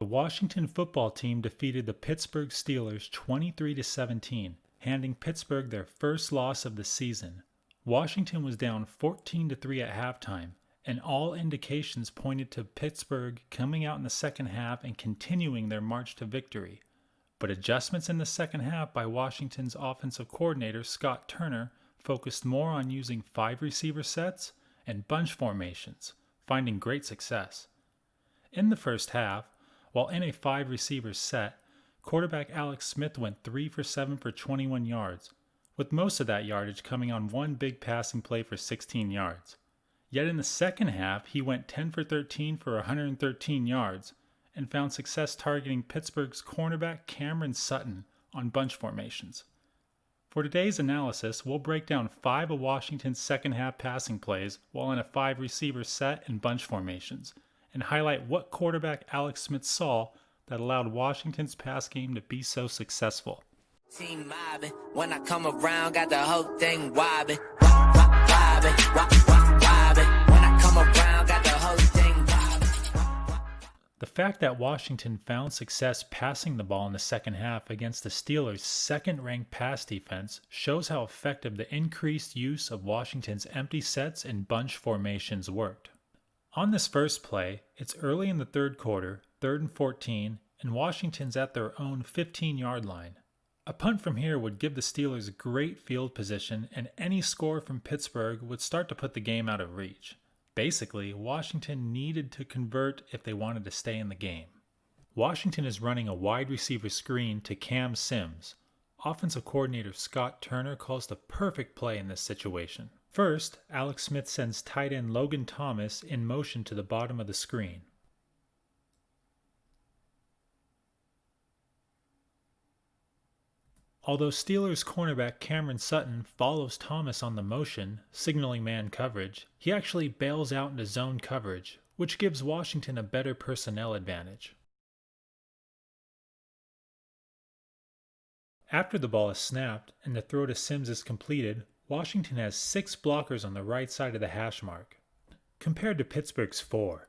The Washington football team defeated the Pittsburgh Steelers 23-17, handing Pittsburgh their first loss of the season. Washington was down 14-3 at halftime, and all indications pointed to Pittsburgh coming out in the second half and continuing their march to victory. But adjustments in the second half by Washington's offensive coordinator Scott Turner focused more on using 5 receiver sets and bunch formations, finding great success. In the first half, while in a 5 receiver set, quarterback Alex Smith went 3 for 7 for 21 yards, with most of that yardage coming on one big passing play for 16 yards. Yet in the second half, he went 10 for 13 for 113 yards and found success targeting Pittsburgh's cornerback Cameron Sutton on bunch formations. For today's analysis, we'll break down 5 of Washington's second half passing plays while in a 5 receiver set and bunch formations, and highlight what quarterback Alex Smith saw that allowed Washington's pass game to be so successful. Team mobbing, when I come around, got the whole thing wobbing. Wobbing, wobbing. When I come around, got the whole thing wobbing. The fact that Washington found success passing the ball in the second half against the Steelers' second-ranked pass defense shows how effective the increased use of Washington's empty sets and bunch formations worked. On this first play, it's early in the third quarter, 3rd and 14, and Washington's at their own 15-yard line. A punt from here would give the Steelers great field position, and any score from Pittsburgh would start to put the game out of reach. Basically, Washington needed to convert if they wanted to stay in the game. Washington is running a wide receiver screen to Cam Sims. Offensive coordinator Scott Turner calls the perfect play in this situation. First, Alex Smith sends tight end Logan Thomas in motion to the bottom of the screen. Although Steelers cornerback Cameron Sutton follows Thomas on the motion, signaling man coverage, he actually bails out into zone coverage, which gives Washington a better personnel advantage. After the ball is snapped and the throw to Sims is completed, Washington has 6 blockers on the right side of the hash mark, compared to Pittsburgh's 4.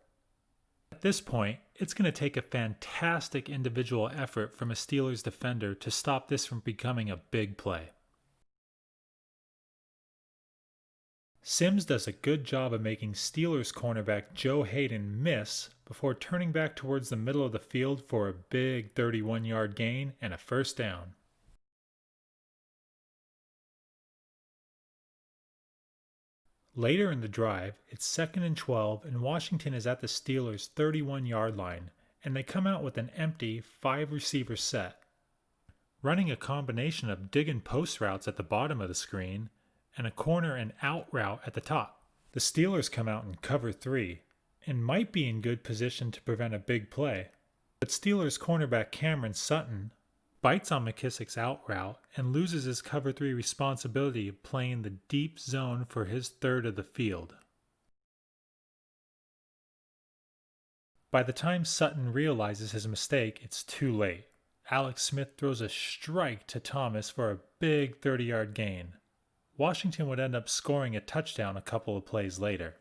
At this point, it's going to take a fantastic individual effort from a Steelers defender to stop this from becoming a big play. Sims does a good job of making Steelers cornerback Joe Hayden miss before turning back towards the middle of the field for a big 31-yard gain and a first down. Later in the drive, it's 2nd and 12 and Washington is at the Steelers' 31-yard line, and they come out with an empty 5 receiver set, running a combination of dig and post routes at the bottom of the screen and a corner and out route at the top. The Steelers come out in cover 3 and might be in good position to prevent a big play, but Steelers cornerback Cameron Sutton bites on McKissick's out route and loses his cover 3 responsibility of playing the deep zone for his third of the field. By the time Sutton realizes his mistake, it's too late. Alex Smith throws a strike to Thomas for a big 30-yard gain. Washington would end up scoring a touchdown a couple of plays later.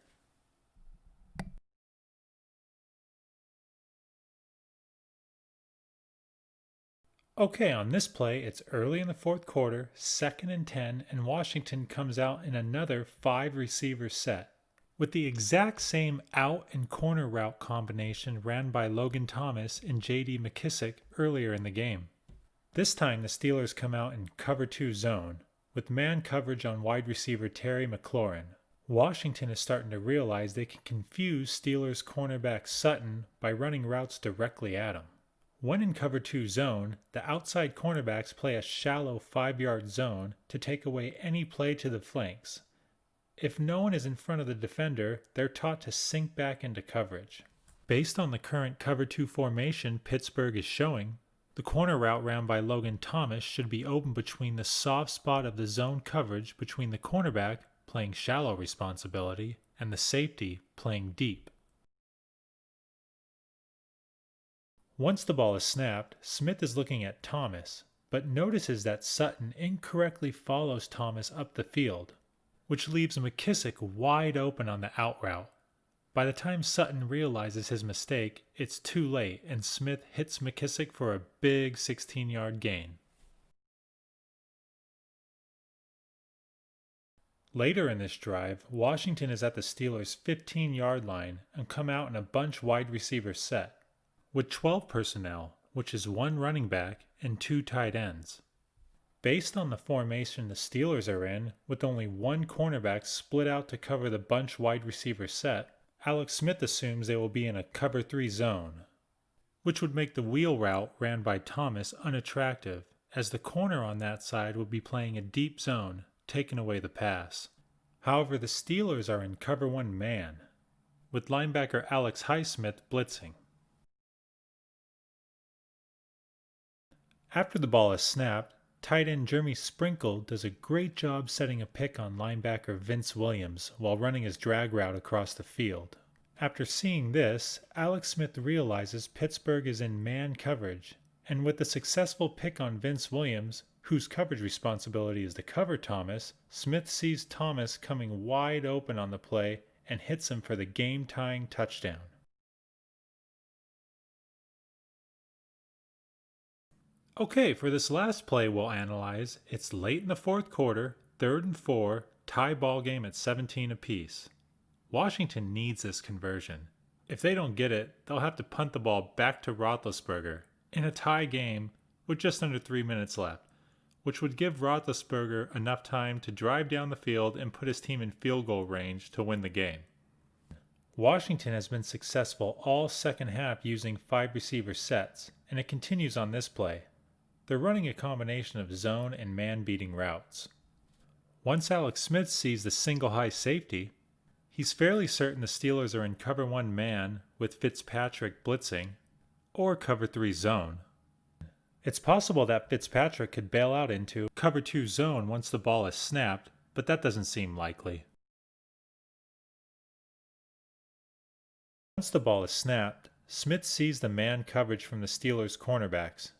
Okay, on this play, it's early in the fourth quarter, 2nd and 10, and Washington comes out in another 5 receiver set, with the exact same out and corner route combination ran by Logan Thomas and J.D. McKissick earlier in the game. This time the Steelers come out in cover 2 zone, with man coverage on wide receiver Terry McLaurin. Washington is starting to realize they can confuse Steelers cornerback Sutton by running routes directly at him. When in cover 2 zone, the outside cornerbacks play a shallow 5-yard zone to take away any play to the flanks. If no one is in front of the defender, they're taught to sink back into coverage. Based on the current cover 2 formation Pittsburgh is showing, the corner route ran by Logan Thomas should be open between the soft spot of the zone coverage between the cornerback, playing shallow responsibility, and the safety, playing deep. Once the ball is snapped, Smith is looking at Thomas, but notices that Sutton incorrectly follows Thomas up the field, which leaves McKissick wide open on the out route. By the time Sutton realizes his mistake, it's too late and Smith hits McKissick for a big 16-yard gain. Later in this drive, Washington is at the Steelers' 15-yard line and come out in a bunch wide receiver set, with 12 personnel, which is 1 running back and 2 tight ends. Based on the formation the Steelers are in, with only 1 cornerback split out to cover the bunch wide receiver set, Alex Smith assumes they will be in a cover 3 zone, which would make the wheel route ran by Thomas unattractive, as the corner on that side would be playing a deep zone, taking away the pass. However, the Steelers are in cover 1 man, with linebacker Alex Highsmith blitzing. After the ball is snapped, tight end Jeremy Sprinkle does a great job setting a pick on linebacker Vince Williams while running his drag route across the field. After seeing this, Alex Smith realizes Pittsburgh is in man coverage, and with the successful pick on Vince Williams, whose coverage responsibility is to cover Thomas, Smith sees Thomas coming wide open on the play and hits him for the game-tying touchdown. Okay, for this last play we'll analyze, it's late in the 4th quarter, 3rd and 4, tie ball game at 17 apiece. Washington needs this conversion. If they don't get it, they'll have to punt the ball back to Roethlisberger in a tie game with just under 3 minutes left, which would give Roethlisberger enough time to drive down the field and put his team in field goal range to win the game. Washington has been successful all second half using 5 receiver sets, and it continues on this play. They're running a combination of zone and man-beating routes. Once Alex Smith sees the single high safety, he's fairly certain the Steelers are in cover 1 man with Fitzpatrick blitzing, or cover 3 zone. It's possible that Fitzpatrick could bail out into cover 2 zone once the ball is snapped, but that doesn't seem likely. Once the ball is snapped, Smith sees the man coverage from the Steelers' cornerbacks.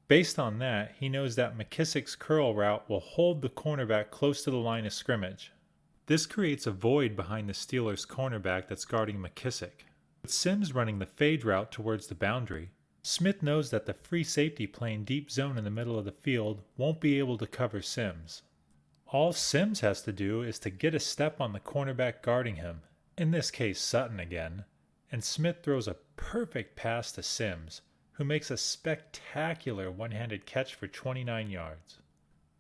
Based on that, he knows that McKissick's curl route will hold the cornerback close to the line of scrimmage. This creates a void behind the Steelers' cornerback that's guarding McKissick. With Sims running the fade route towards the boundary, Smith knows that the free safety playing deep zone in the middle of the field won't be able to cover Sims. All Sims has to do is to get a step on the cornerback guarding him, in this case Sutton again, and Smith throws a perfect pass to Sims, who makes a spectacular one-handed catch for 29 yards.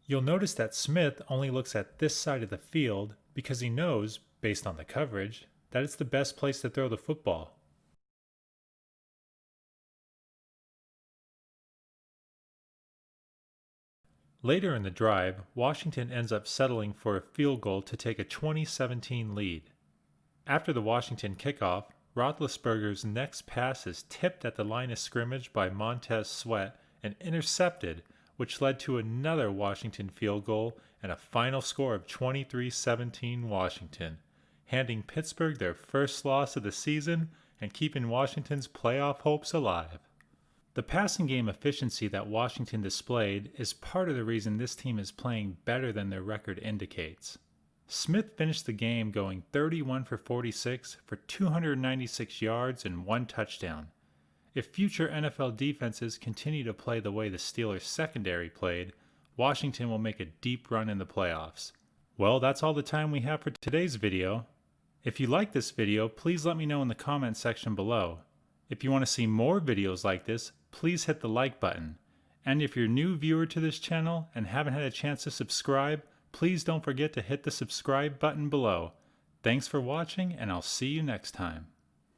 You'll notice that Smith only looks at this side of the field because he knows, based on the coverage, that it's the best place to throw the football. Later in the drive, Washington ends up settling for a field goal to take a 20-17 lead. After the Washington kickoff, Roethlisberger's next pass is tipped at the line of scrimmage by Montez Sweat and intercepted, which led to another Washington field goal and a final score of 23-17 Washington, handing Pittsburgh their first loss of the season and keeping Washington's playoff hopes alive. The passing game efficiency that Washington displayed is part of the reason this team is playing better than their record indicates. Smith finished the game going 31 for 46 for 296 yards and 1 touchdown. If future NFL defenses continue to play the way the Steelers' secondary played, Washington will make a deep run in the playoffs. Well, that's all the time we have for today's video. If you like this video, please let me know in the comment section below. If you want to see more videos like this, please hit the like button. And if you're a new viewer to this channel and haven't had a chance to subscribe, please don't forget to hit the subscribe button below. Thanks for watching, and I'll see you next time.